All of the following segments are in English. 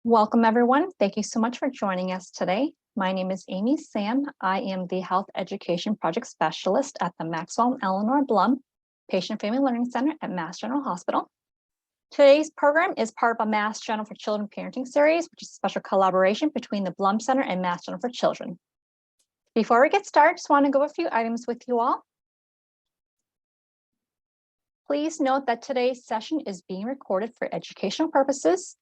Welcome, everyone. Thank you so much for joining us today. My name is Amy Sam. I am the Health Education Project Specialist at the Maxwell and Eleanor Blum Patient Family Learning Center at Mass General Hospital. Today's program is part of a Mass General for Children parenting series, which is a special collaboration between the Blum Center and Mass General for Children. Before we get started, just want to go over a few items with you all. Please note that today's session is being recorded for educational purposes.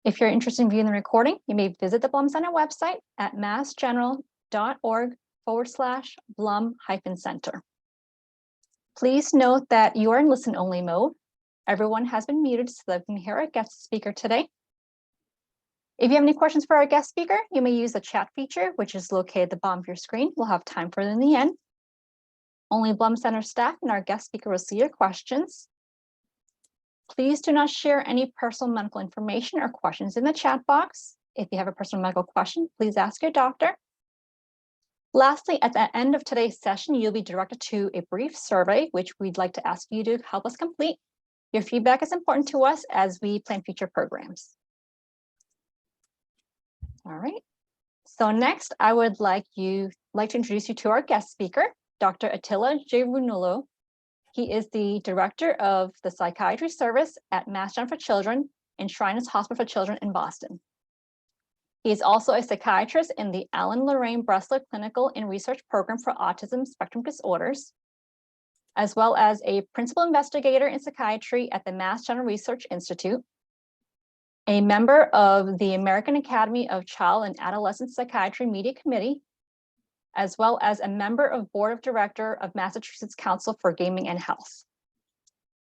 If you're interested in viewing the recording, you may visit the Blum Center website at massgeneral.org/Blum-Center. Please note that you are in listen-only mode. Everyone has been muted so that we can hear our guest speaker today. If you have any questions for our guest speaker, you may use the chat feature, which is located at the bottom of your screen. We'll have time for it in the end. Only Blum Center staff and our guest speaker will see your questions. Please do not share any personal medical information or questions in the chat box. If you have a personal medical question, please ask your doctor. Lastly, at the end of today's session, you'll be directed to a brief survey, which we'd like to ask you to help us complete. Your feedback is important to us as we plan future programs. All right. So next, I would like to introduce you to our guest speaker, Dr. Attila Jayvunulu. He is the director of the psychiatry service at Mass General for Children and Shriners Hospital for Children in Boston. He is also a psychiatrist in the Alan Lorraine Bressler Clinical and Research Program for Autism Spectrum Disorders, as well as a principal investigator in psychiatry at the Mass General Research Institute, a member of the American Academy of Child and Adolescent Psychiatry Media Committee, as well as a member of Board of Director of Massachusetts Council for Gaming and Health.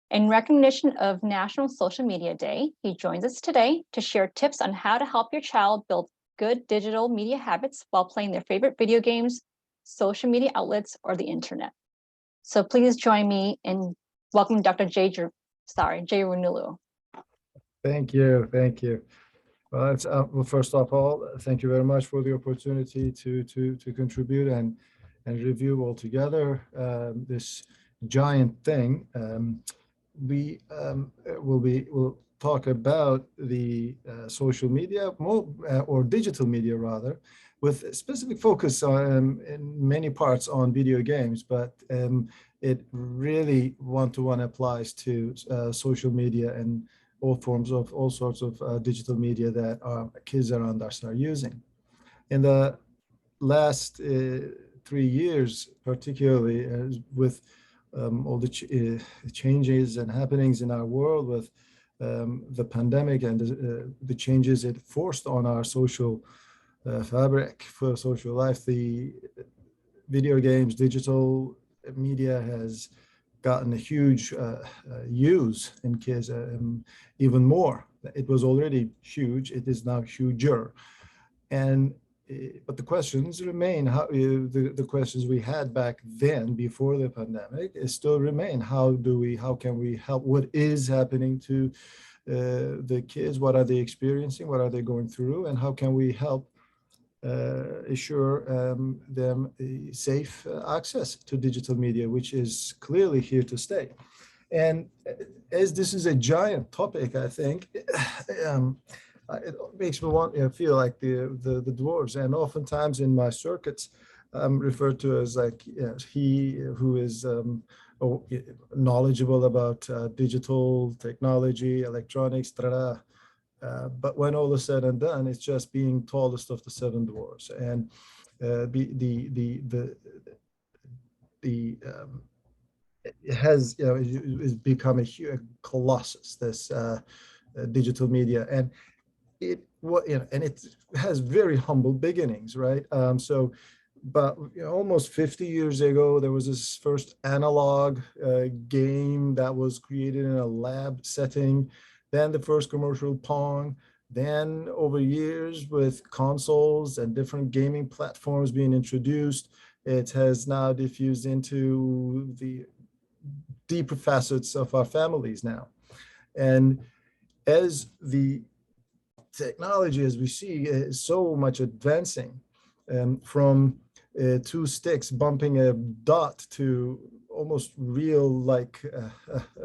In recognition of National Social Media Day, he joins us today to share tips on how to help your child build good digital media habits while playing their favorite video games, social media outlets, or the internet. So please join me in welcoming Dr. Jayvunulu. Thank you. Well, first of all, thank you very much for the opportunity to contribute and review all together this giant thing. We'll talk about the social media, or digital media rather, with a specific focus on in many parts on video games, but it really one-to-one applies to social media and all sorts of digital media that kids around us are using. In the last 3 years, particularly with all the changes and happenings in our world with the pandemic and the changes it forced on our social fabric for social life, the video games, digital media has gotten a huge use in kids, even more. It was already huge, it is now huger. But the questions remain, the questions we had back then before the pandemic still remain. How can we help? What is happening to the kids? What are they experiencing? What are they going through? And how can we help assure them safe access to digital media, which is clearly here to stay. And as this is a giant topic, I think it makes me feel like the dwarves. And oftentimes in my circuits, I'm referred to as like he who is knowledgeable about digital technology, electronics, but when all is said and done, it's just being tallest of the 7 dwarves, and it has it's become a huge colossus, this digital media, and it has very humble beginnings, right? But almost 50 years ago, there was this first analog game that was created in a lab setting. Then the first commercial Pong, then over years with consoles and different gaming platforms being introduced, it has now diffused into the deeper facets of our families now. And as the technology, as we see, is so much advancing, from 2 sticks bumping a dot to almost real like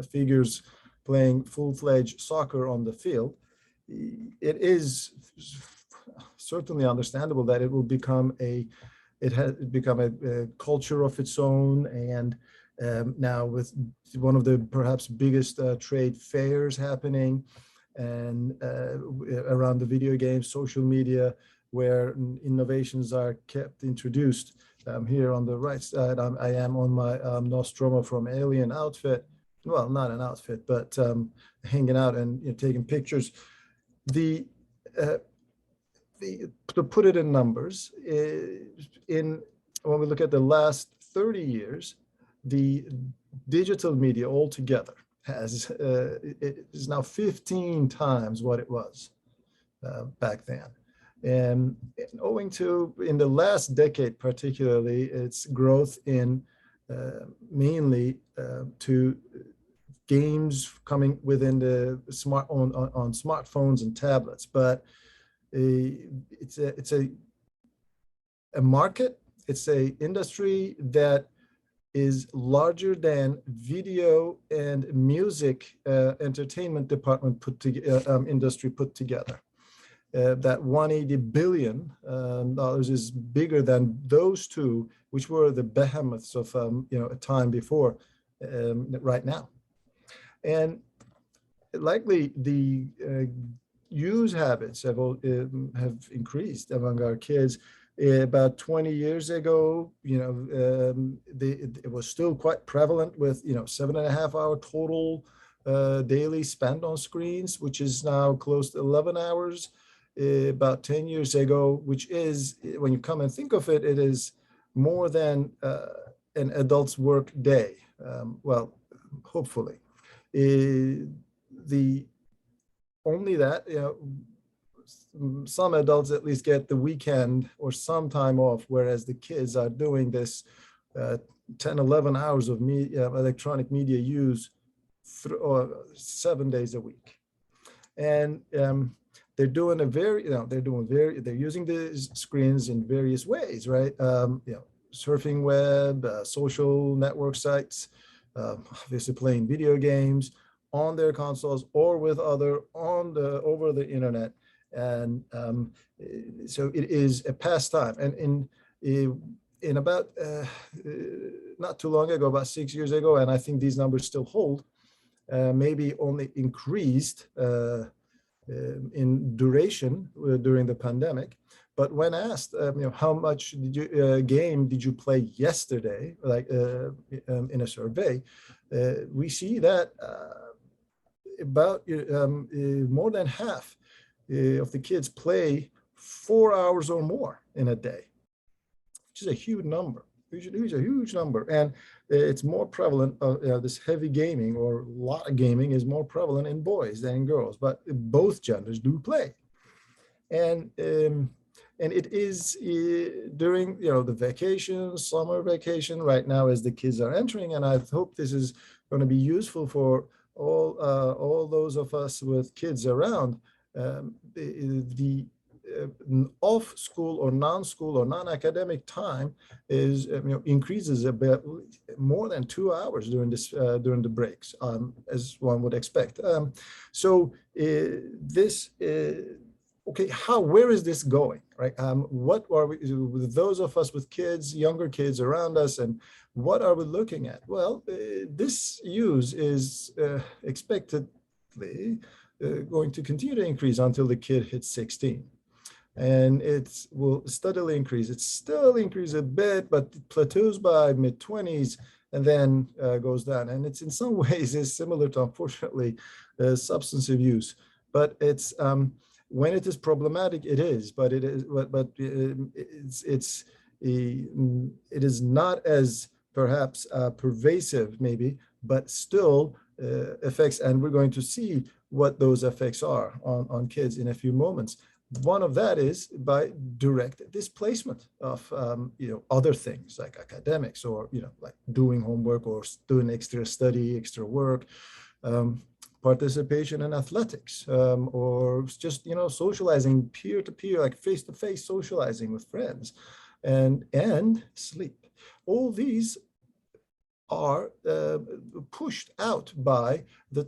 figures playing full-fledged soccer on the field, it is certainly understandable that it will become it has become a culture of its own. And now with one of the perhaps biggest trade fairs happening and around the video games, social media, where innovations are kept introduced. Here on the right side, I am on my Nostromo from Alien outfit. Well, not an outfit, but hanging out and taking pictures. The to put it in numbers, when we look at the last 30 years, the digital media altogether it is now 15 times what it was back then. And owing to, in the last decade particularly, its growth in mainly to games coming within the on smartphones and tablets. But it's a market, it's a industry that is larger than video and music entertainment department industry put together. That $180 billion is bigger than those two, which were the behemoths of a time before right now. And likely the use habits have increased among our kids. About 20 years ago, it was still quite prevalent with 7.5 hour total daily spent on screens, which is now close to 11 hours. About 10 years ago, which is, when you come and think of it, it is more than an adult's work day. Well, hopefully. Only that, some adults at least get the weekend or some time off, whereas the kids are doing this 10, 11 hours of electronic media use 7 days a week. And they're doing they're using the screens in various ways, right? Surfing web, social network sites, obviously playing video games on their consoles or with other over the internet. And so it is a pastime. And in about not too long ago, about 6 years ago, and I think these numbers still hold, maybe only increased in duration during the pandemic. But when asked, how much game did you play yesterday, like in a survey, we see that about more than half of the kids play 4 hours or more in a day, which is a huge number. A huge number, and it's more prevalent. This heavy gaming or a lot of gaming is more prevalent in boys than in girls, but both genders do play. And it is during the vacation, summer vacation right now as the kids are entering, and I hope this is going to be useful for all those of us with kids around. The off school or non-school or non-academic time is increases a bit more than 2 hours during the breaks, as one would expect. So this okay, where is this going, right? What are we, with those of us with kids, younger kids around us, and what are we looking at? Well, this use is expectedly going to continue to increase until the kid hits 16. And it will steadily increase. It still increases a bit, but it plateaus by mid-20s and then goes down. And it's in some ways is similar to, unfortunately, substance use. But it's when it is problematic, it is. But it is. But it is not as perhaps pervasive, maybe, but still effects. And we're going to see what those effects are on kids in a few moments. One of that is by direct displacement of other things like academics or like doing homework or doing extra study, extra work, participation in athletics, or just socializing peer-to-peer, like face-to-face socializing with friends, and sleep. All these are pushed out by the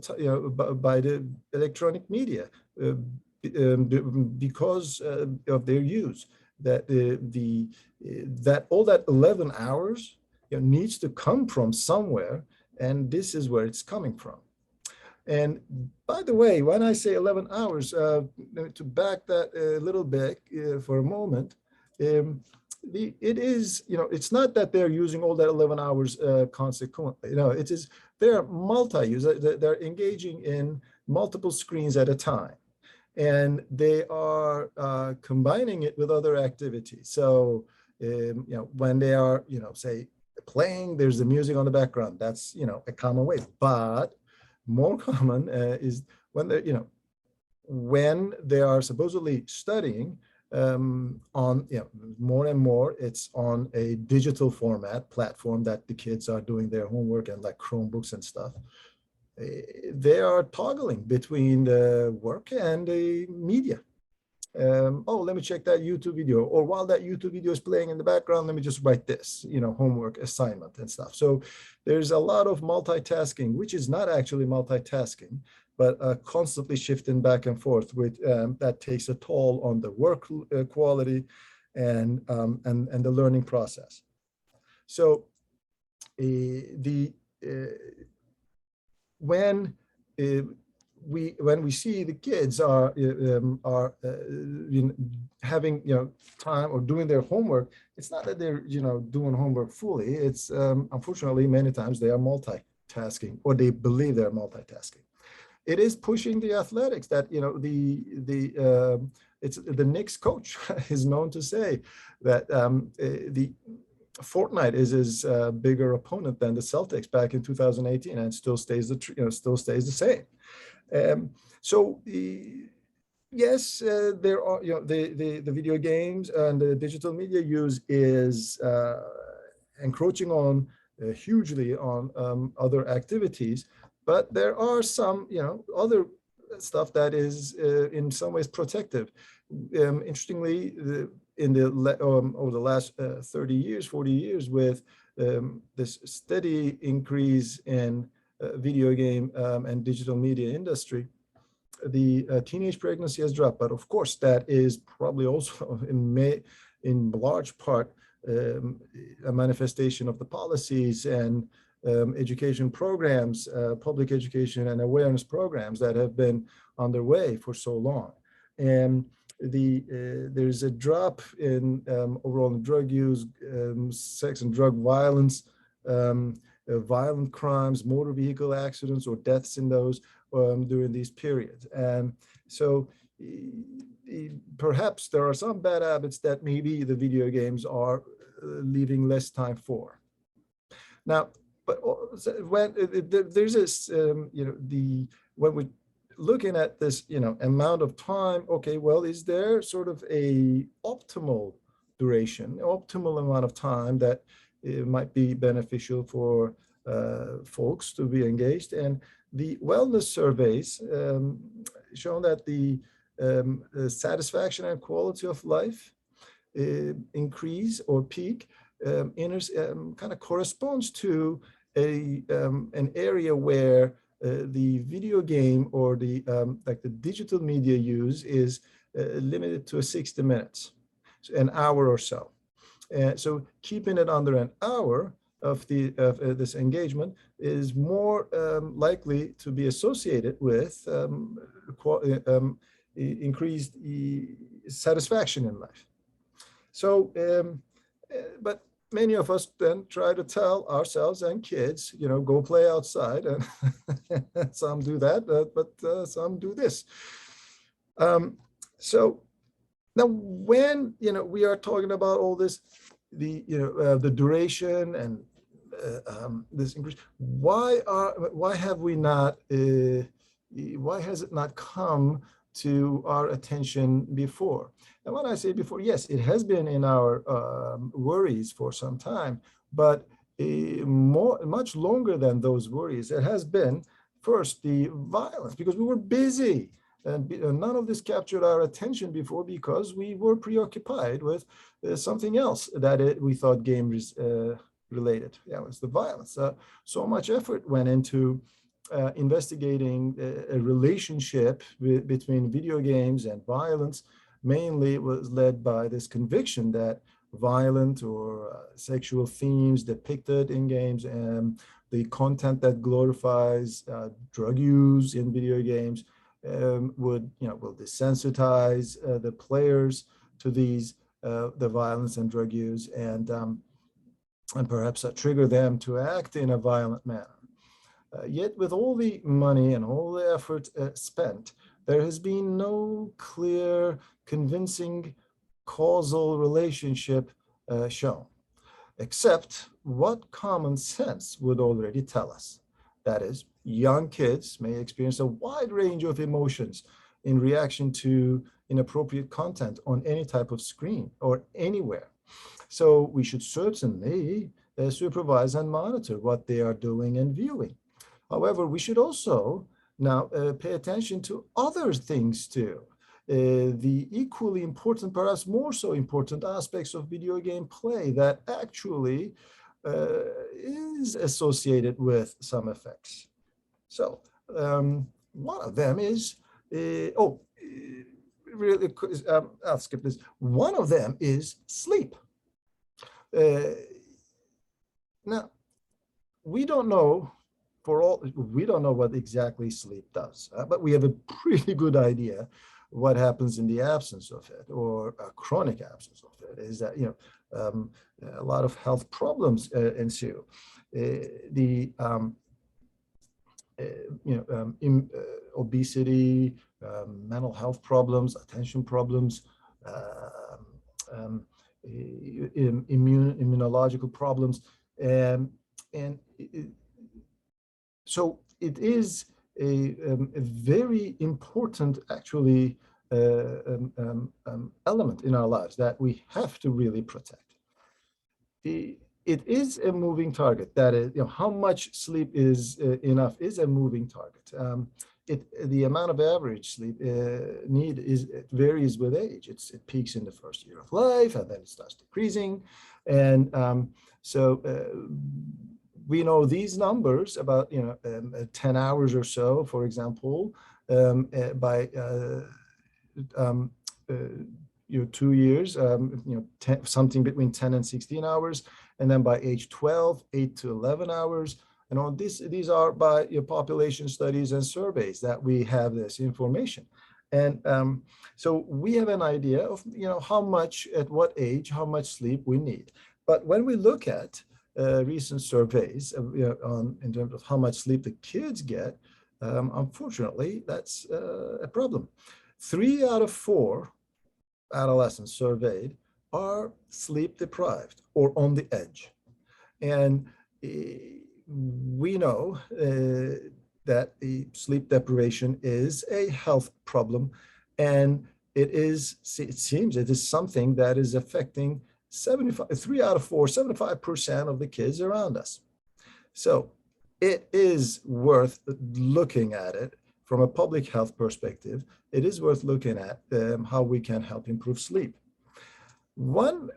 by the electronic media. because of their use, that that all that 11 hours needs to come from somewhere, and this is where it's coming from. And by the way, when I say 11 hours, to back that a little bit for a moment, it is, it's not that they're using all that 11 hours consequently. It is they're multi-use. They're engaging in multiple screens at a time, and they are combining it with other activities. So, when they are, say, playing, there's the music on the background. That's, a common way. But more common is when they are supposedly studying on, more and more, it's on a digital format platform that the kids are doing their homework and like Chromebooks and stuff. They are toggling between the work and the media. Oh, let me check that YouTube video. Or while that YouTube video is playing in the background, let me just write this, homework assignment and stuff. So there's a lot of multitasking, which is not actually multitasking, but constantly shifting back and forth, with that takes a toll on the work quality and the learning process. So when we see the kids are having time or doing their homework, it's not that they're doing homework fully. It's unfortunately many times they are multitasking, or they believe they're multitasking. It is pushing the athletics that it's the Knicks coach is known to say that the Fortnite is his bigger opponent than the Celtics back in 2018, and still stays the same. So yes, there are the video games and the digital media use is encroaching on hugely on other activities, but there are some other stuff that is in some ways protective. Interestingly, over the last 30 years, 40 years, with this steady increase in video game and digital media industry, the teenage pregnancy has dropped. But of course, that is probably also in large part a manifestation of the policies and education programs, public education and awareness programs that have been underway for so long. And there's a drop in overall drug use, sex and drug violence, violent crimes, motor vehicle accidents, or deaths in those during these periods. And so perhaps there are some bad habits that maybe the video games are leaving less time for. Now, but when there's this, when we're looking at this, amount of time, okay, well, is there sort of a optimal duration, optimal amount of time that it might be beneficial for folks to be engaged? And the wellness surveys shown that the satisfaction and quality of life increase or peak kind of corresponds to an area where the video game or the like the digital media use is limited to 60 minutes, so an hour or so. So keeping it under an hour of this engagement is more likely to be associated with increased satisfaction in life. So, but many of us then try to tell ourselves and kids, go play outside, and some do that, but some do this. So now, when we are talking about all this, the duration and this increase, why has it not come to our attention before? And when I say before, yes, it has been in our worries for some time, but much longer than those worries, it has been first the violence, because we were busy. And none of this captured our attention before because we were preoccupied with something else that we thought game related. Yeah, it was the violence. So much effort went into investigating a relationship between video games and violence, mainly was led by this conviction that violent or sexual themes depicted in games and the content that glorifies drug use in video games will desensitize the players to these the violence and drug use and perhaps trigger them to act in a violent manner. Yet with all the money and all the effort spent, there has been no clear, convincing causal relationship shown, except what common sense would already tell us. That is, young kids may experience a wide range of emotions in reaction to inappropriate content on any type of screen or anywhere. So we should certainly supervise and monitor what they are doing and viewing. However, we should also now pay attention to other things too. The equally important, perhaps more so important aspects of video game play that actually is associated with some effects. So one of them is, really, I'll skip this. One of them is sleep. Now, we don't know what exactly sleep does, but we have a pretty good idea what happens in the absence of it, or a chronic absence of it, is that a lot of health problems ensue. Obesity, mental health problems, attention problems, immunological problems, so it is a very important, actually, element in our lives that we have to really protect. It is a moving target. That is, how much sleep is enough is a moving target. The amount of average sleep need varies with age. It peaks in the first year of life, and then it starts decreasing. And so we know these numbers about 10 hours or so, for example, by 2 years, something between 10 and 16 hours, and then by age 12, 8 to 11 hours. And on these are by population studies and surveys that we have this information. And so we have an idea of how much, at what age, how much sleep we need. But when we look at recent surveys in terms of how much sleep the kids get, unfortunately, that's a problem. 3 out of 4 adolescents surveyed are sleep deprived or on the edge. And we know that the sleep deprivation is a health problem, and it seems it is something that is affecting 3 out of 4, 75% of the kids around us. So it is worth looking at it from a public health perspective. It is worth looking at how we can help improve sleep. One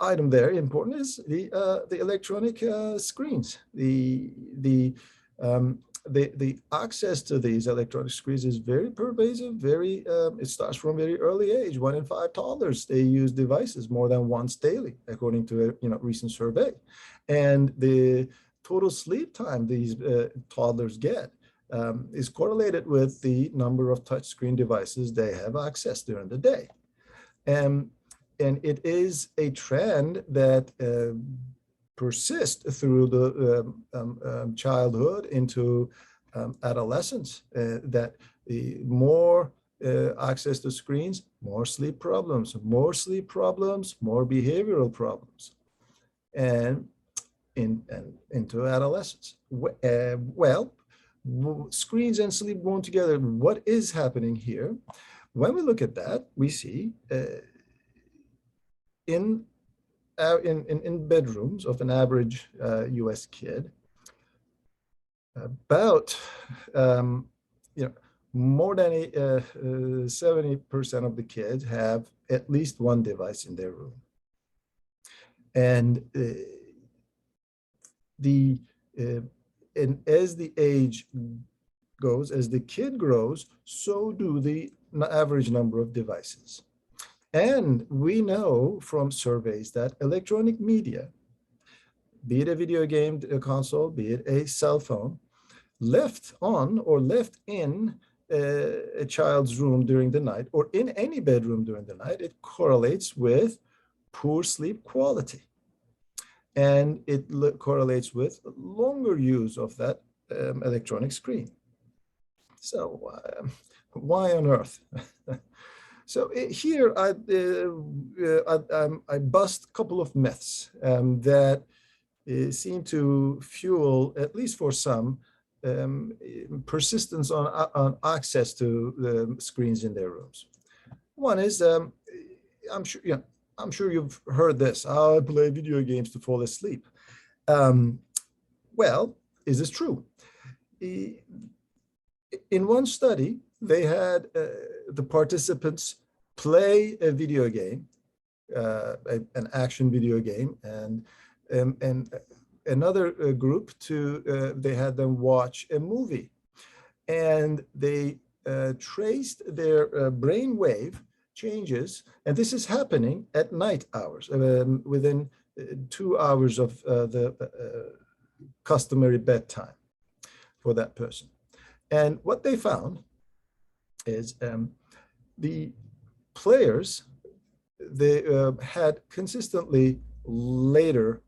item there important is the electronic screens. The access to these electronic screens is very pervasive. It starts from a very early age. 1 in 5 toddlers, they use devices more than once daily, according to a recent survey. And the total sleep time these toddlers get is correlated with the number of touchscreen devices they have access during the day. And it is a trend that persists through the childhood into adolescence, that the more access to screens, more sleep problems, more behavioral problems, and into adolescence. Well, screens and sleep going together. What is happening here? When we look at that, we see in bedrooms of an average U.S. kid, about more than 70% of the kids have at least one device in their room, and the and as the age goes, as the kid grows, so do the average number of devices. And we know from surveys that electronic media, be it a video game, a console, be it a cell phone, left on or left in a child's room during the night or in any bedroom during the night, it correlates with poor sleep quality. And it correlates with longer use of that electronic screen. So why on earth? So here I bust a couple of myths that seem to fuel, at least for some, persistence on access to the screens in their rooms. One is, I'm sure you've heard this. I play video games to fall asleep. Well, is this true? In one study, they had the participants play a video game, an action video game, and another group they had them watch a movie, and they traced their brain wave changes, and this is happening at night hours, within 2 hours of the customary bedtime for that person. And what they found is the players, they had consistently later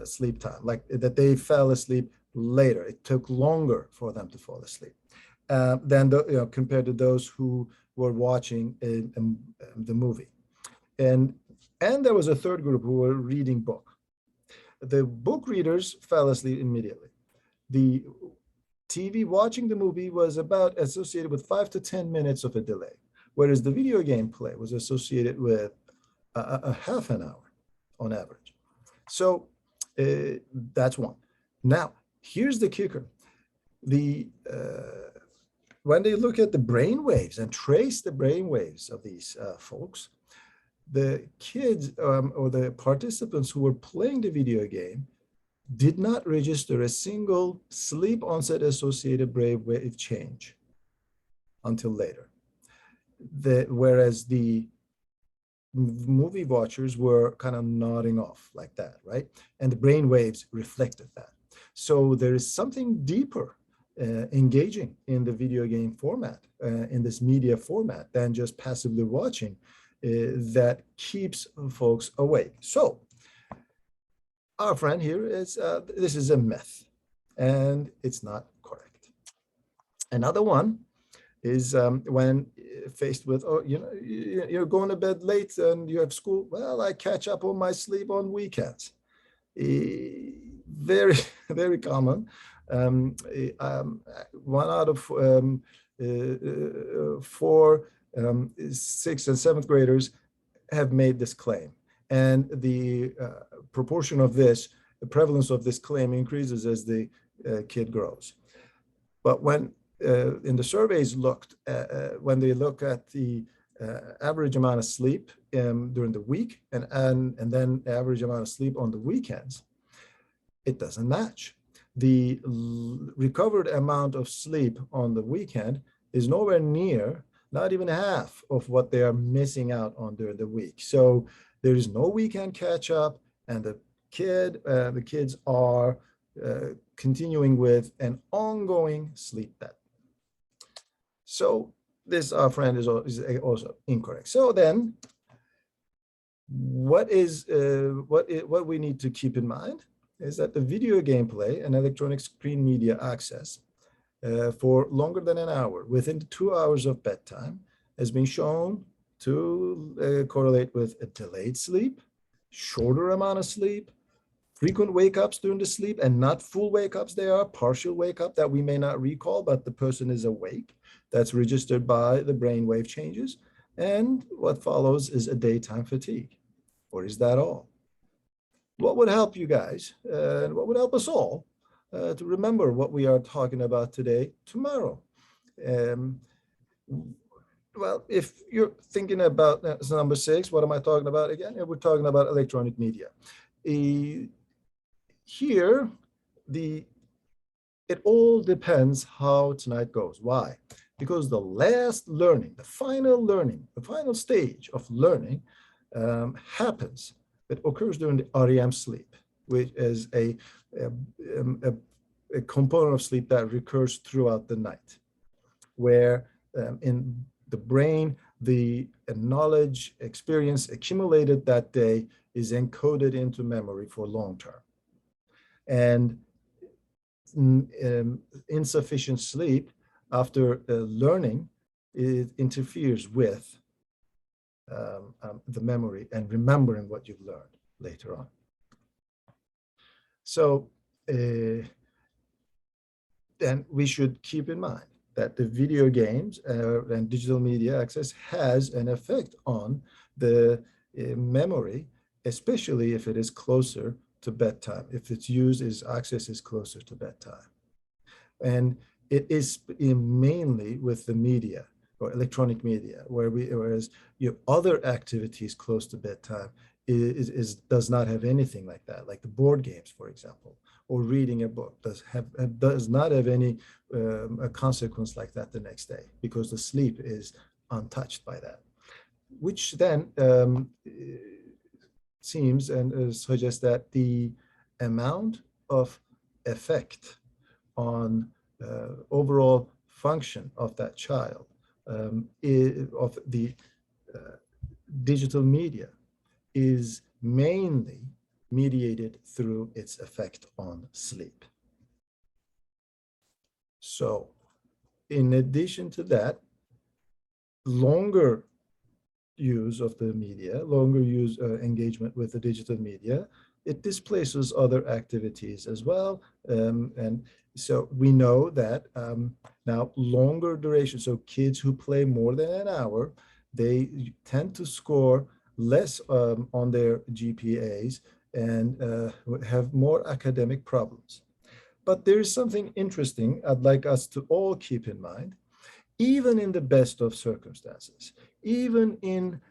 sleep time, like that they fell asleep later. It took longer for them to fall asleep than compared to those who were watching the movie. And there was a third group who were reading book. The book readers fell asleep immediately. The TV watching the movie was about associated with 5 to 10 minutes of a delay, whereas the video game play was associated with a half an hour on average. So that's one. Now, here's the kicker. When they look at the brain waves and trace the brain waves of these folks, the kids or the participants who were playing the video game did not register a single sleep onset associated brain wave change until later. Whereas the movie watchers were kind of nodding off like that, right? And the brain waves reflected that. So there is something deeper engaging in the video game format, in this media format, than just passively watching that keeps folks awake. So our friend here is, this is a myth, and it's not correct. Another one is when faced with, you're going to bed late and you have school. Well, I catch up on my sleep on weekends. Very, very common. One out of 4 6th and 7th graders have made this claim. And the proportion of this, the prevalence of this claim increases as the kid grows. But when in the surveys when they look at the average amount of sleep during the week and then the average amount of sleep on the weekends, it doesn't match. The recovered amount of sleep on the weekend is nowhere near, not even half of what they are missing out on during the week. So there is no weekend catch up, and the kids are continuing with an ongoing sleep debt. So this, our friend, is also incorrect. So then, what we need to keep in mind is that the video game play and electronic screen media access for longer than an hour within 2 hours of bedtime has been shown to correlate with a delayed sleep, shorter amount of sleep, frequent wake-ups during the sleep, and not full wake-ups. They are partial wake-up that we may not recall, but the person is awake. That's registered by the brainwave changes. And what follows is a daytime fatigue. Or is that all? What would help you guys, and what would help us all to remember what we are talking about today, tomorrow? Well, if you're thinking about number 6, what am I talking about again? We're talking about electronic media. Here, the it all depends how tonight goes. Why? Because the last learning, the final stage of learning happens. It occurs during the REM sleep, which is a component of sleep that recurs throughout the night, where in the brain, the knowledge, experience accumulated that day is encoded into memory for long term. And insufficient sleep after learning, it interferes with the memory and remembering what you've learned later on. So then we should keep in mind that the video games and digital media access has an effect on the memory, especially if it is closer to bedtime, if its access is closer to bedtime. And it is mainly with the media or electronic media, whereas other activities close to bedtime does not have anything like that, like the board games, for example, or reading a book does not have any a consequence like that the next day, because the sleep is untouched by that, which then seems and suggests that the amount of effect on overall function of that child of the digital media is mainly mediated through its effect on sleep. So in addition to that, longer use of the media, engagement with the digital media, it displaces other activities as well. And so we know that now longer duration, so kids who play more than an hour, they tend to score less on their GPAs and have more academic problems. But there's something interesting I'd like us to all keep in mind. Even in the best of circumstances, even in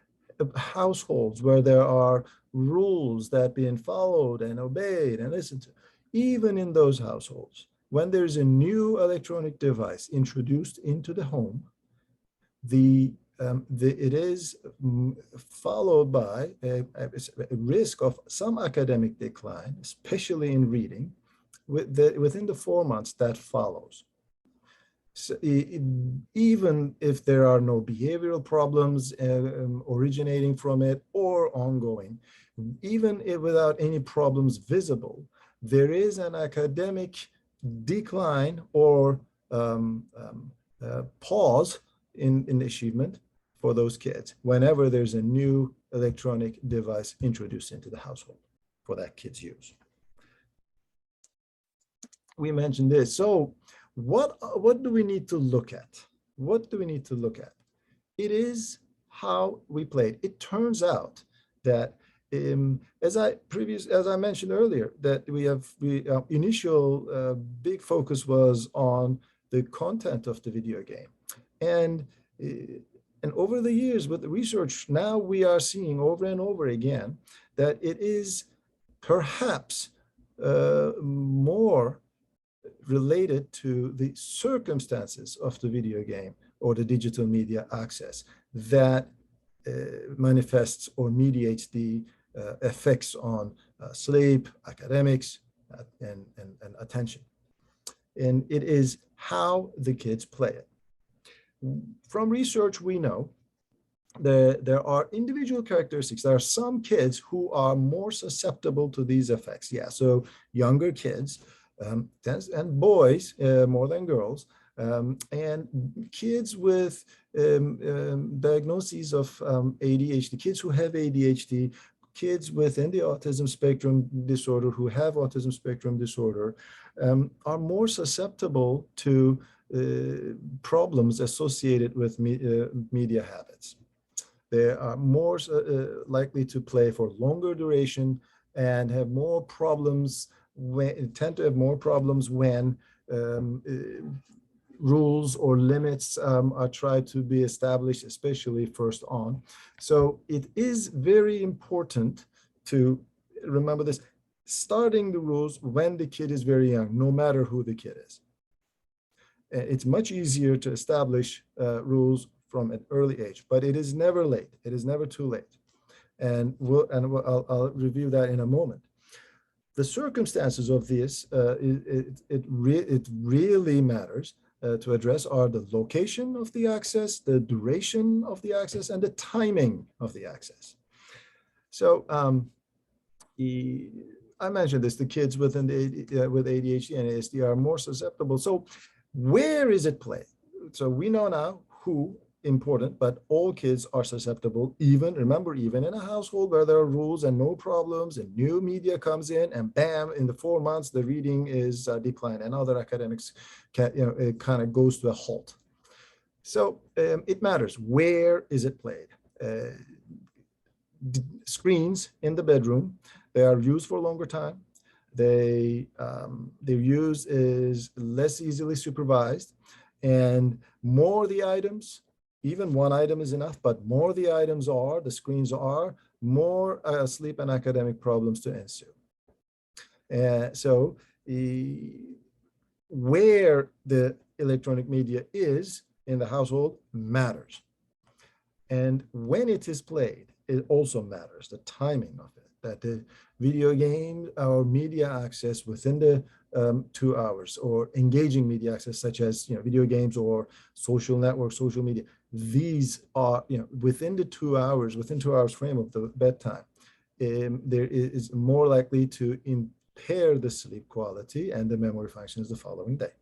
households where there are rules that are being followed and obeyed and listened to, even in those households, when there's a new electronic device introduced into the home, it is followed by a risk of some academic decline, especially in reading, within the 4 months that follows. So even if there are no behavioral problems originating from it or ongoing, even without any problems visible, there is an academic decline or pause in achievement for those kids whenever there's a new electronic device introduced into the household for that kid's use. We mentioned this. So what do we need to look at? What do we need to look at? It is how we played. It turns out that as I mentioned earlier, that initial big focus was on the content of the video game, and over the years with the research, now we are seeing over and over again that it is perhaps more related to the circumstances of the video game or the digital media access that manifests or mediates the effects on sleep, academics, and attention. And it is how the kids play it. From research, we know that there are individual characteristics. There are some kids who are more susceptible to these effects. Yeah, so younger kids, and boys more than girls, and kids with diagnoses of ADHD, kids who have ADHD, kids within the autism spectrum disorder who have autism spectrum disorder are more susceptible to problems associated with media habits. They are more likely to play for longer duration and have more problems tend to have more problems when rules or limits are tried to be established, especially first on. So it is very important to remember this, starting the rules when the kid is very young, no matter who the kid is. It's much easier to establish rules from an early age, but it is never late. It is never too late. And I'll review that in a moment. The circumstances of this, it really matters to address are the location of the access, the duration of the access, and the timing of the access. So I mentioned this, the kids with ADHD and ASD are more susceptible. So where is it played? So we know now who, important, but all kids are susceptible, even in a household where there are rules and no problems and new media comes in and bam, in the 4 months, the reading is declined and other academics it kind of goes to a halt. So it matters. Where is it played? Screens in the bedroom, they are used for a longer time. Their use is less easily supervised, and more the items, even one item is enough, but more the items are, the screens are, more sleep and academic problems to ensue. So where the electronic media is in the household matters. And when it is played, it also matters, the timing of it, that the video game or media access within the 2 hours, or engaging media access such as video games or social networks, social media, these are within 2 hours frame of the bedtime, there is more likely to impair the sleep quality and the memory functions the following day.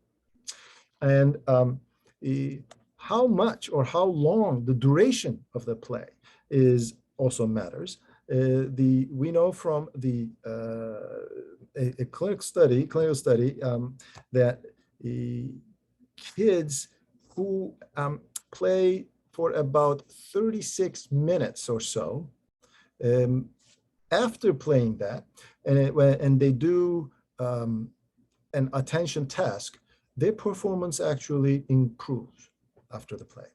And how much or how long the duration of the play is also matters. We know from the a clinical study that kids who play for about 36 minutes or so, after playing that, and they do an attention task, their performance actually improves after the play.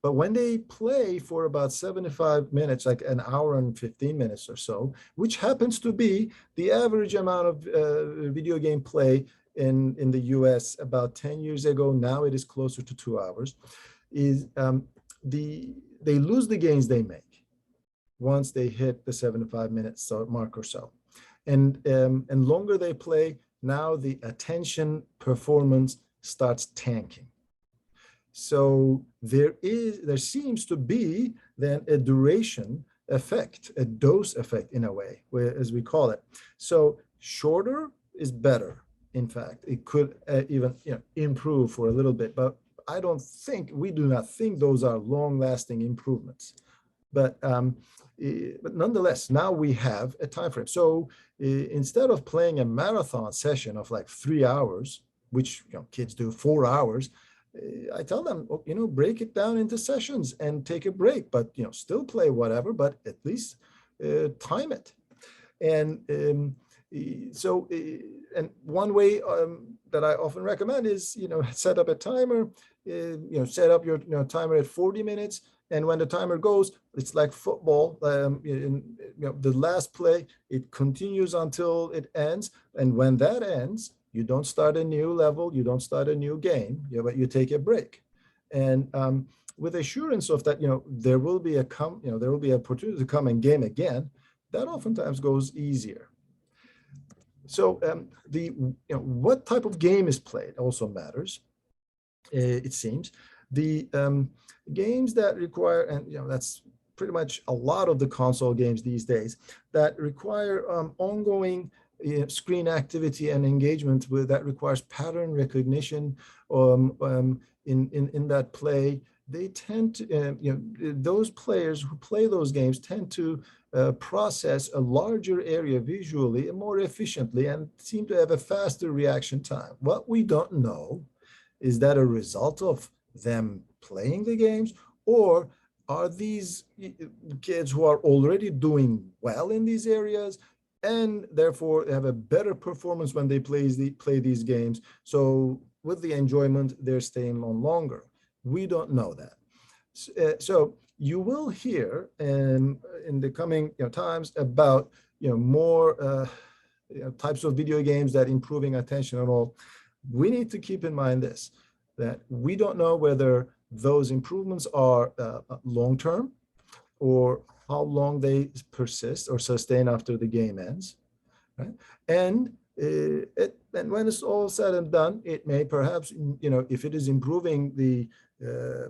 But when they play for about 75 minutes, like an hour and 15 minutes or so, which happens to be the average amount of video game play in the US about 10 years ago, now it is closer to 2 hours, is they lose the gains they make once they hit the 75 minutes mark or so. And longer they play, now the attention performance starts tanking. So there seems to be then a duration effect, a dose effect in a way, as we call it. So shorter is better. In fact, it could even improve for a little bit, but we do not think those are long-lasting improvements. But nonetheless, now we have a time frame. So instead of playing a marathon session of like 3 hours, which kids do 4 hours, I tell them, break it down into sessions and take a break, but still play whatever, but at least time it. And so, and one way that I often recommend is, set up a timer, set up your timer at 40 minutes. And when the timer goes, it's like football. The last play, it continues until it ends. And when that ends, you don't start a new level, you don't start a new game, but you take a break. And with assurance of that, there will be an opportunity to come and game again, that oftentimes goes easier. So what type of game is played also matters, it seems. The games that require, and that's pretty much a lot of the console games these days, that require ongoing screen activity and engagement that requires pattern recognition in that play, they tend to, those players who play those games tend to process a larger area visually and more efficiently and seem to have a faster reaction time. What we don't know is that a result of them playing the games, or are these kids who are already doing well in these areas and therefore have a better performance when they play these games? So with the enjoyment, they're staying on longer. We don't know that. So you will hear in the coming times about more types of video games that improving attention and all. We need to keep in mind this. that we don't know whether those improvements are long-term or how long they persist or sustain after the game ends, right? And and when it's all said and done, it may perhaps, if it is improving the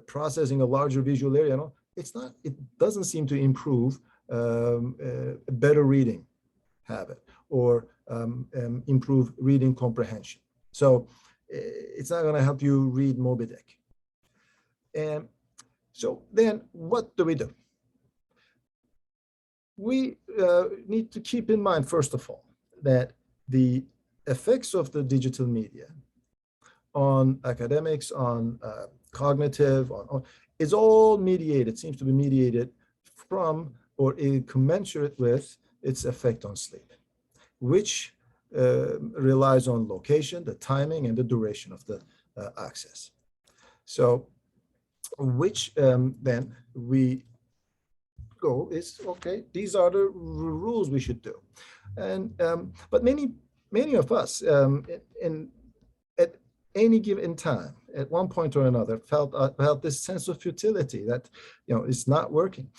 processing a larger visual area, it doesn't seem to improve a better reading habit or improve reading comprehension. So it's not going to help you read Moby Dick. And so then what do? We need to keep in mind, first of all, that the effects of the digital media on academics, on cognitive, is all mediated, seems to be mediated from or commensurate with its effect on sleep, which relies on location, the timing, and the duration of the access. So, which then we go is, okay, these are the rules we should do. And but many of us at any given time, at one point or another, felt this sense of futility that it's not working.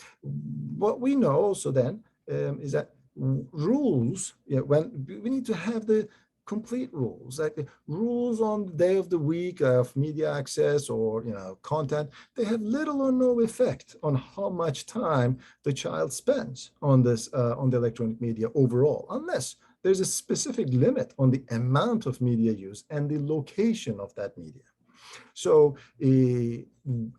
What we know also then is that rules, when we need to have the complete rules, like the rules on the day of the week of media access or content, they have little or no effect on how much time the child spends on this on the electronic media overall, unless there's a specific limit on the amount of media use and the location of that media. So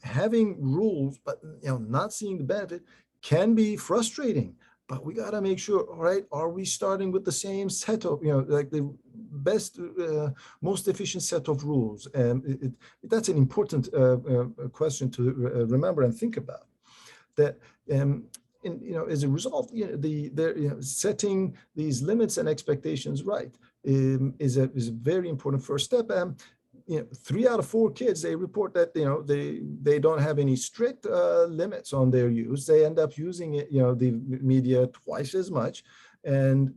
having rules but not seeing the benefit can be frustrating. But we got to make sure, all right, are we starting with the same set of, like the best, most efficient set of rules? And that's an important question to remember and think about. That, as a result, setting these limits and expectations right is a very important first step. 3 out of 4 kids, they report that they don't have any strict limits on their use. They end up using it, the media twice as much, and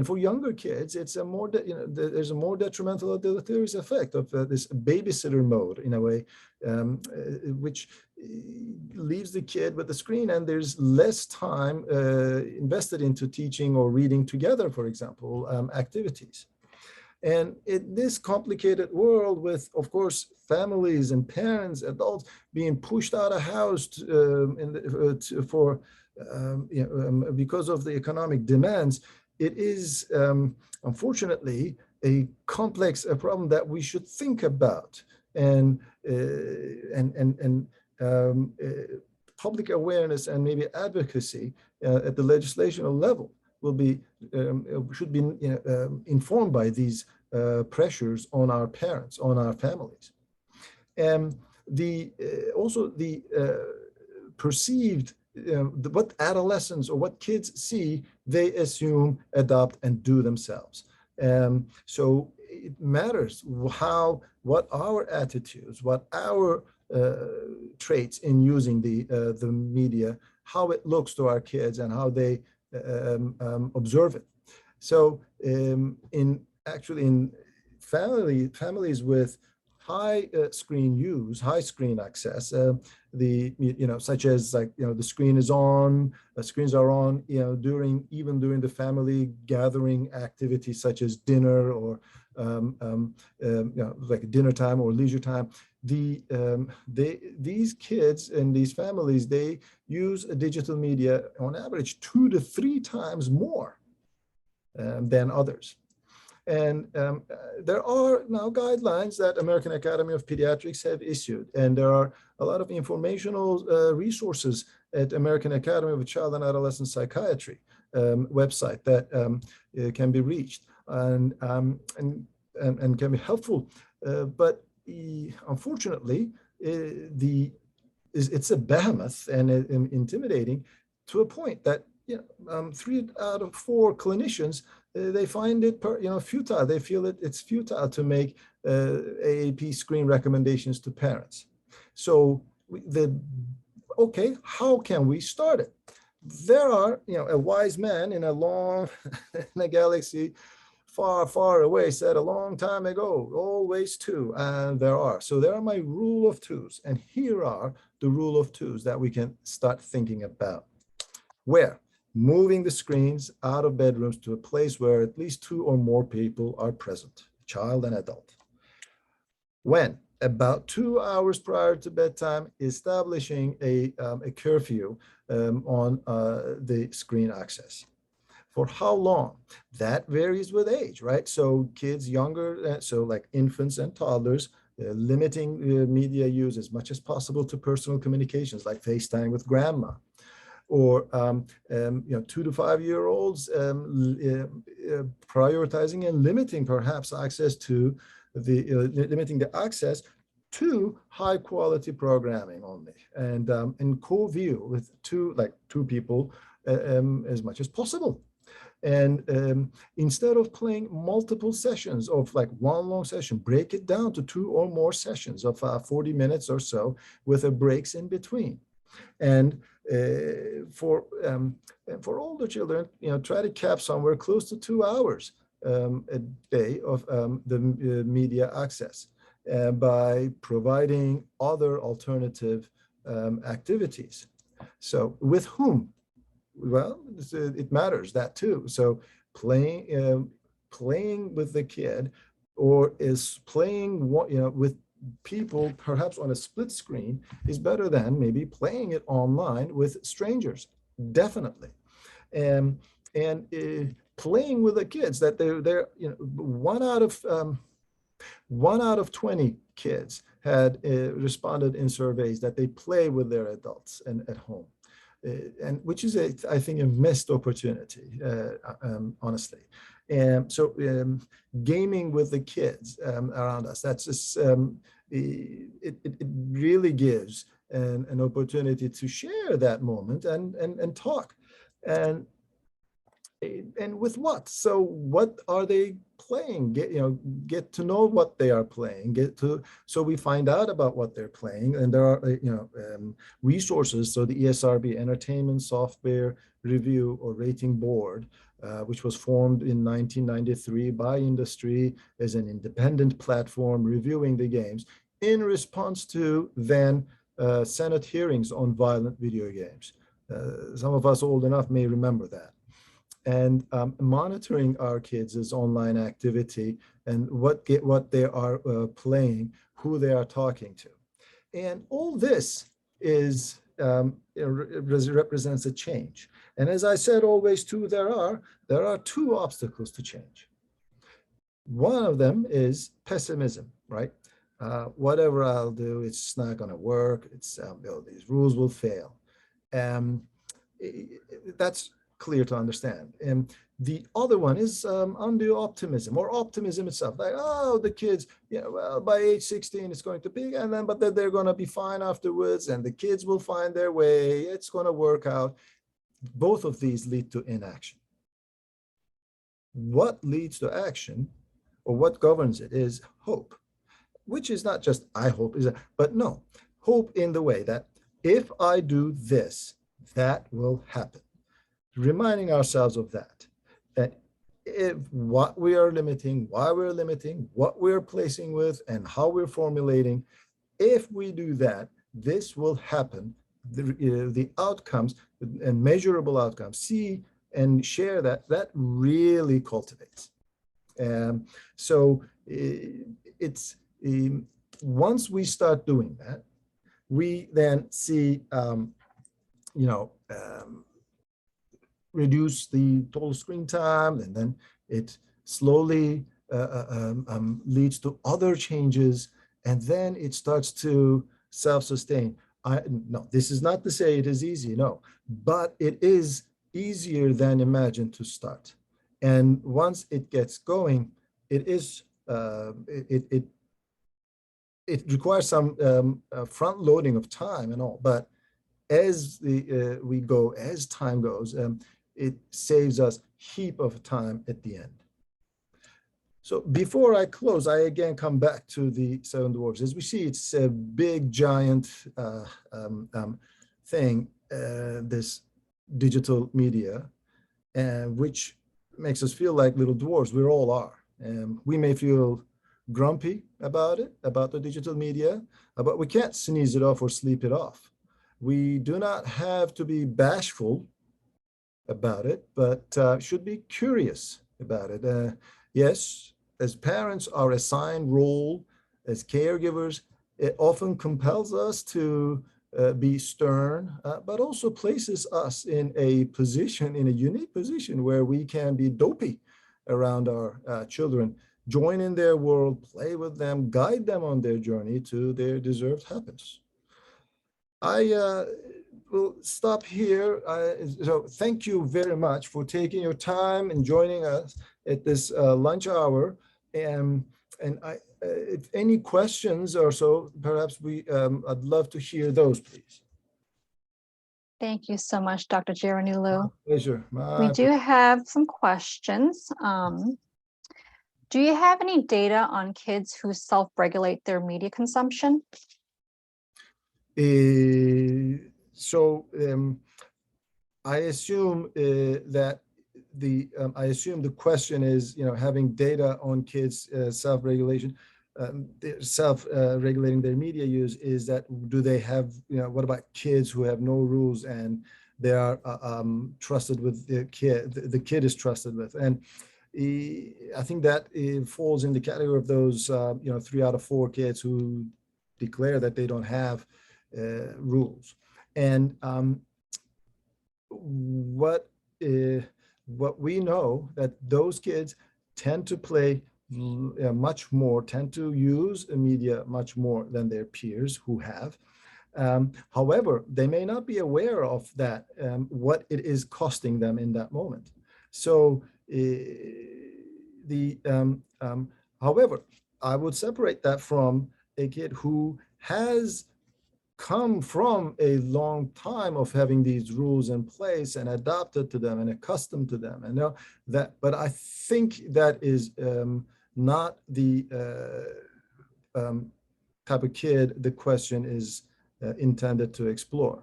for younger kids, it's a more there's a more detrimental or deleterious effect of this babysitter mode in a way, which leaves the kid with the screen, and there's less time invested into teaching or reading together, for example, activities. And in this complicated world with, of course, families and parents, adults being pushed out of house because of the economic demands, it is unfortunately a complex problem that we should think about. And public awareness and maybe advocacy at the legislational level should be informed by these pressures on our parents, on our families. And also the perceived, what adolescents or what kids see, they assume, adopt, and do themselves. So it matters what our attitudes, what our traits in using the media, how it looks to our kids and how they observe it. So in families with high screen use, high screen access, such as the screen is on, screens are on, even during the family gathering activities such as dinner or like dinner time or leisure time. These kids and these families, they use digital media on average 2 to 3 times more than others. And there are now guidelines that American Academy of Pediatrics have issued, and there are a lot of informational resources at American Academy of Child and Adolescent Psychiatry website that can be reached and can be helpful. But unfortunately, it's a behemoth and intimidating to a point that 3 out of 4 clinicians, they find it futile. They feel it's futile to make AAP screen recommendations to parents. So how can we start it? There are a wise man in a long in a galaxy far, far away said a long time ago, always two, and there are. So there are my rule of twos, and here are the rule of twos that we can start thinking about. Where? Moving the screens out of bedrooms to a place where at least two or more people are present, child and adult. When? About 2 hours prior to bedtime, establishing a curfew on the screen access. For how long? That varies with age, right? So kids younger, so like infants and toddlers, limiting media use as much as possible to personal communications like FaceTime with grandma. Or 2 to 5 year olds prioritizing and limiting perhaps access to limiting the access to high quality programming only, and co-view with two people as much as possible. And instead of playing multiple sessions of like one long session, break it down to 2 or more sessions of 40 minutes or so with breaks in between. And for older children, try to cap somewhere close to 2 hours a day of the media access by providing other alternative activities. So with whom? Well, it matters that too. So playing with the kid, or is playing with people perhaps on a split screen, is better than maybe playing it online with strangers, definitely. And playing with the kids, that they're one out of 20 kids had responded in surveys that they play with their adults and at home. And which is, I think, a missed opportunity, honestly. And so gaming with the kids around us, that's just, it really gives an opportunity to share that moment and talk. And with what? So what are they playing? Get to know what they are playing. So we find out about what they're playing, and there are resources. So the ESRB, Entertainment Software Review or Rating Board, which was formed in 1993 by industry as an independent platform reviewing the games in response to then Senate hearings on violent video games. Some of us old enough may remember that. And monitoring our kids' online activity and what they are playing, who they are talking to. And all this is represents a change. And as I said, always too, there are two obstacles to change. One of them is pessimism, right? Whatever I'll do, it's not going to work. These rules will fail. That's clear to understand. And the other one is undue optimism, or optimism itself. Like, oh, the kids, well, by age 16, it's going to be, but then they're going to be fine afterwards, and the kids will find their way. It's going to work out. Both of these lead to inaction. What leads to action, or what governs it, is hope, which is not just I hope, but no, hope in the way that if I do this, that will happen. Reminding ourselves of that if what we are limiting, why we're limiting, what we're placing with, and how we're formulating, if we do that, this will happen. The outcomes and measurable outcomes, see and share that really cultivates. So it's once we start doing that, we then see reduce the total screen time, and then it slowly leads to other changes, and then it starts to self-sustain. No, this is not to say it is easy, no, but it is easier than imagined to start. And once it gets going, it is it requires some front loading of time and all, but as we go, as time goes, it saves us heap of time at the end. So before I close, I again come back to the Seven Dwarves. As we see, it's a big, giant thing, this digital media, which makes us feel like little dwarves. We all are. We may feel grumpy about it, about the digital media, but we can't sneeze it off or sleep it off. We do not have to be bashful about it, but should be curious about it. Yes, as parents, our assigned role as caregivers, it often compels us to be stern, but also places us in a position, in a unique position where we can be dopey around our children, join in their world, play with them, guide them on their journey to their deserved happiness. I will stop here. So thank you very much for taking your time and joining us at this lunch hour. And if any questions or so, perhaps I'd love to hear those, please. Thank you so much, Dr. Giranulu. Pleasure. We do have some questions. Do you have any data on kids who self-regulate their media consumption? I assume that the question is, having data on kids self-regulation, self-regulating their media use. Is that, do they have, what about kids who have no rules and they are trusted with the kid? The kid is trusted with, and I think that it falls in the category of those 3 out of 4 kids who declare that they don't have rules. And what we know, that those kids tend to play much more, tend to use media much more than their peers who have. However, they may not be aware of that, what it is costing them in that moment. So however, I would separate that from a kid who has come from a long time of having these rules in place and adapted to them and accustomed to them. And now that, but I think that is not the type of kid the question is intended to explore.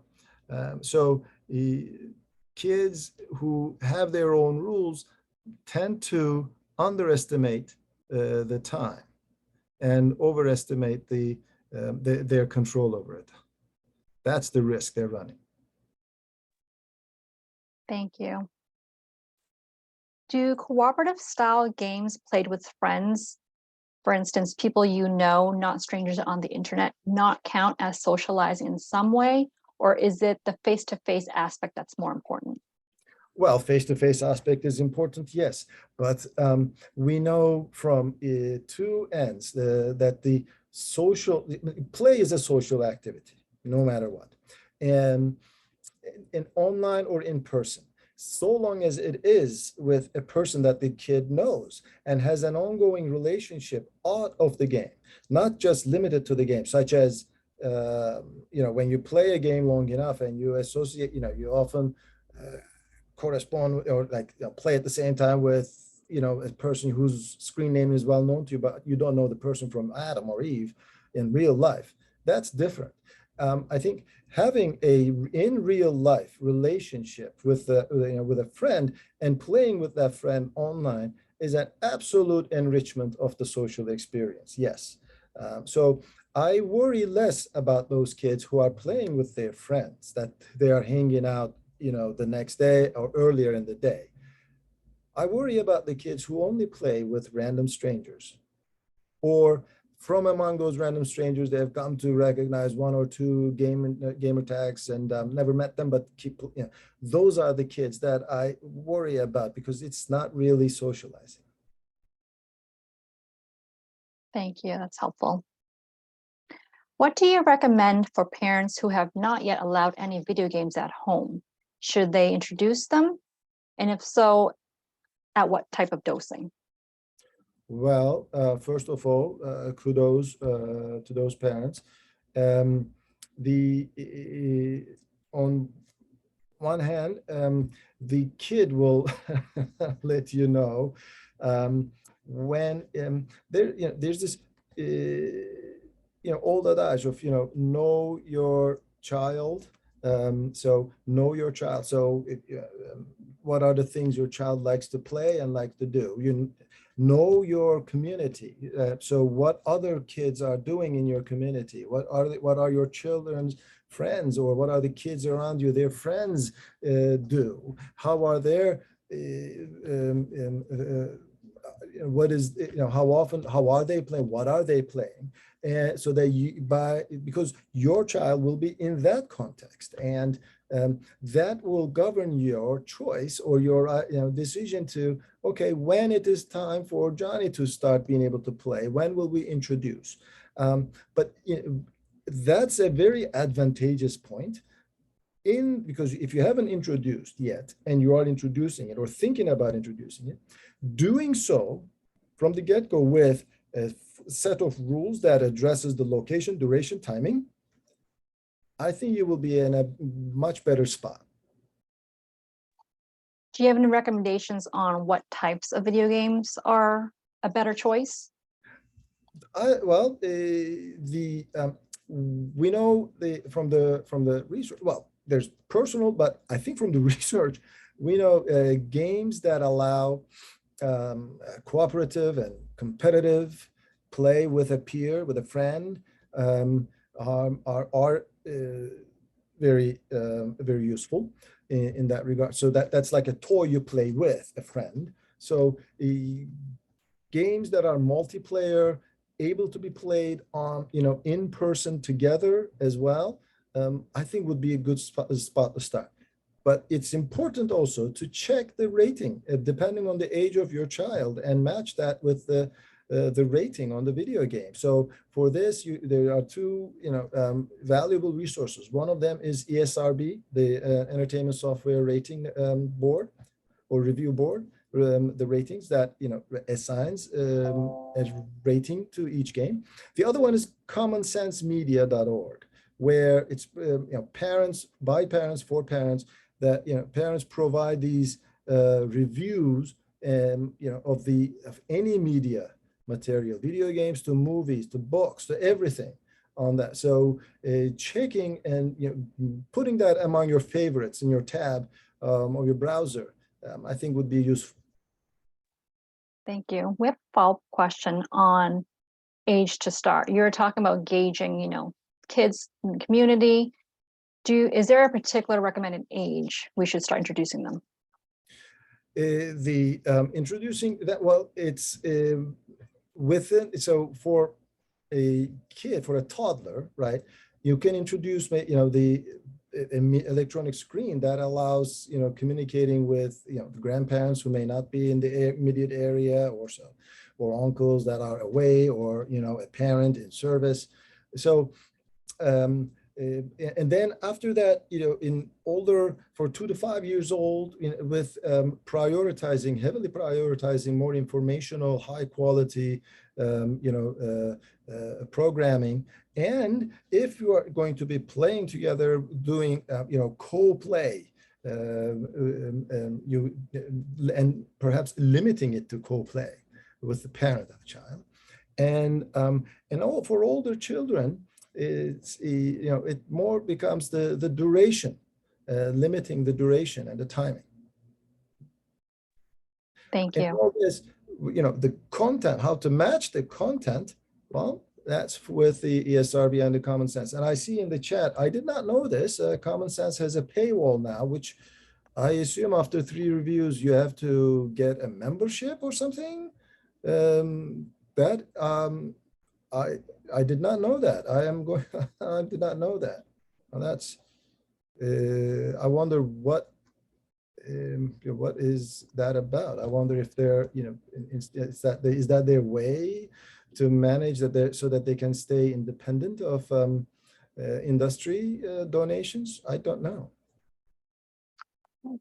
Kids who have their own rules tend to underestimate the time and overestimate their control over it. That's the risk they're running. Thank you. Do cooperative style games played with friends, for instance, people not strangers on the internet, not count as socializing in some way? Or is it the face-to-face aspect that's more important? Well, face-to-face aspect is important, yes. But we know from 2 ends that the social play is a social activity, no matter what. And in online or in person, so long as it is with a person that the kid knows and has an ongoing relationship out of the game, not just limited to the game, such as, when you play a game long enough and you associate, you often correspond or play at the same time with, a person whose screen name is well known to you, but you don't know the person from Adam or Eve in real life. That's different. I think having a in real life relationship with a friend and playing with that friend online is an absolute enrichment of the social experience. Yes. So I worry less about those kids who are playing with their friends, that they are hanging out, the next day or earlier in the day. I worry about the kids who only play with random strangers, or from among those random strangers, they have come to recognize 1 or 2 gamer tags and never met them, but those are the kids that I worry about, because it's not really socializing. Thank you, that's helpful. What do you recommend for parents who have not yet allowed any video games at home? Should they introduce them? And if so, at what type of dosing? Well, first of all, kudos to those parents. On one hand, the kid will let you know when there's this old adage of know your child. So know your child. So what are the things your child likes to play and like to do. You know your community. So what other kids are doing in your community? What are your children's friends, or what are the kids around you, their friends do? How are their what is, how often, how are they playing, what are they playing? And so that because your child will be in that context, and that will govern your choice or your decision to, okay, when it is time for Johnny to start being able to play, when will we introduce? But that's a very advantageous point, because if you haven't introduced yet and you are introducing it or thinking about introducing it, doing so from the get-go with a set of rules that addresses the location, duration, timing, I think you will be in a much better spot. Do you have any recommendations on what types of video games are a better choice? We know from the research. Well, there's personal, but I think from the research, we know games that allow cooperative and competitive play with a peer, with a friend, are very very useful in that regard. So that's like a toy you play with a friend. So games that are multiplayer, able to be played on, in person together as well, I think would be a good spot to start. But it's important also to check the rating, depending on the age of your child, and match that with the rating on the video game. So for this, there are two valuable resources. One of them is ESRB, the Entertainment Software Rating Board or Review Board, the ratings that assigns a rating to each game. The other one is commonsensemedia.org, where it's parents, by parents, for parents, that parents provide these reviews of any media material, video games to movies to books to everything on that. So checking and putting that among your favorites in your tab or your browser, I think would be useful. Thank you. We have a follow-up question on age to start. You're talking about gauging, kids in the community. Is there a particular recommended age we should start introducing them? Introducing that, well, it's within, so for a kid, for a toddler, right, you can introduce the electronic screen that allows communicating with the grandparents who may not be in the immediate area, or uncles that are away, or a parent in service. So and then after that, in older, for 2 to 5 years old, with heavily prioritizing more informational, high quality, programming. And if you are going to be playing together, doing, co-play, and perhaps limiting it to co-play with the parent of the child. And for older children, it more becomes the duration, limiting the duration and the timing. Thank you. And all this, the content, how to match the content, well, that's with the ESRB and the Common Sense. And I see in the chat, I did not know this, Common Sense has a paywall now, which I assume after 3 reviews, you have to get a membership or something. I did not know that. I did not know that. Well, that's, I wonder what is that about? I wonder if they're, is that their way to manage that, so that they can stay independent of industry donations? I don't know.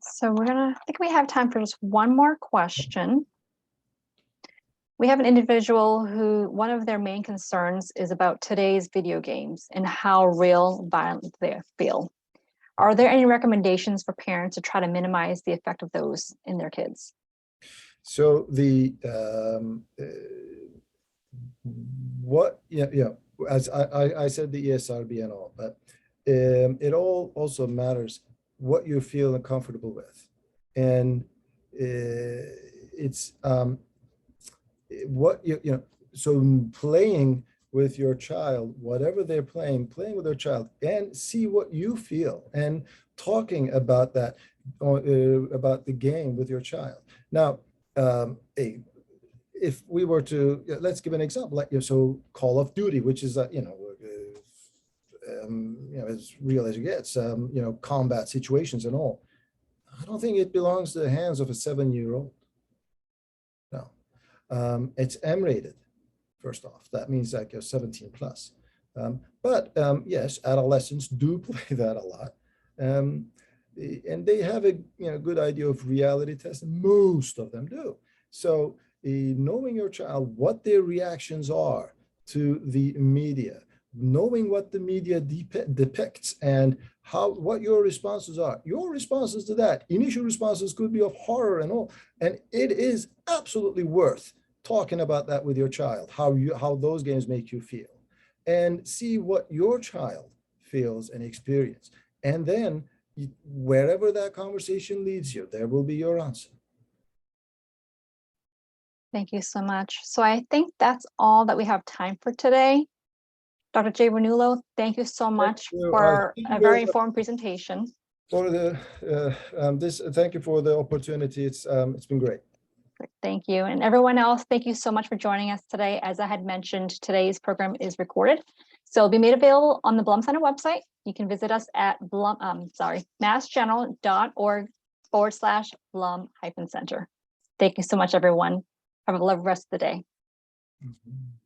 So I think we have time for just one more question. We have an individual who, one of their main concerns is about today's video games and how real violent they feel. Are there any recommendations for parents to try to minimize the effect of those in their kids? So as I said, the ESRB and all, but it all also matters what you feel comfortable with. And it's what you know. So playing with your child, whatever they're playing with their child, and see what you feel, and talking about that, about the game with your child. Now, if we were to, let's give an example, like so Call of Duty, which is as real as it gets, combat situations and all. I don't think it belongs to the hands of a 7-year-old. No, it's M-rated. First off, that means like you're 17 plus. But yes, adolescents do play that a lot. And they have a good idea of reality tests. Most of them do. So knowing your child, what their reactions are to the media, knowing what the media depicts, and what your responses are. Your responses to that, initial responses could be of horror and all. And it is absolutely worth talking about that with your child, how those games make you feel, and see what your child feels and experience. And then wherever that conversation leads you, there will be your answer. Thank you so much. So I think that's all that we have time for today. Dr. Jayavarnulu, thank you so much for a very informed presentation. For the thank you for the opportunity. It's been great. Thank you. And everyone else, thank you so much for joining us today. As I had mentioned, today's program is recorded, so it'll be made available on the Blum Center website. You can visit us at massgeneral.org/Blum-Center. Thank you so much, everyone. Have a lovely rest of the day. Mm-hmm.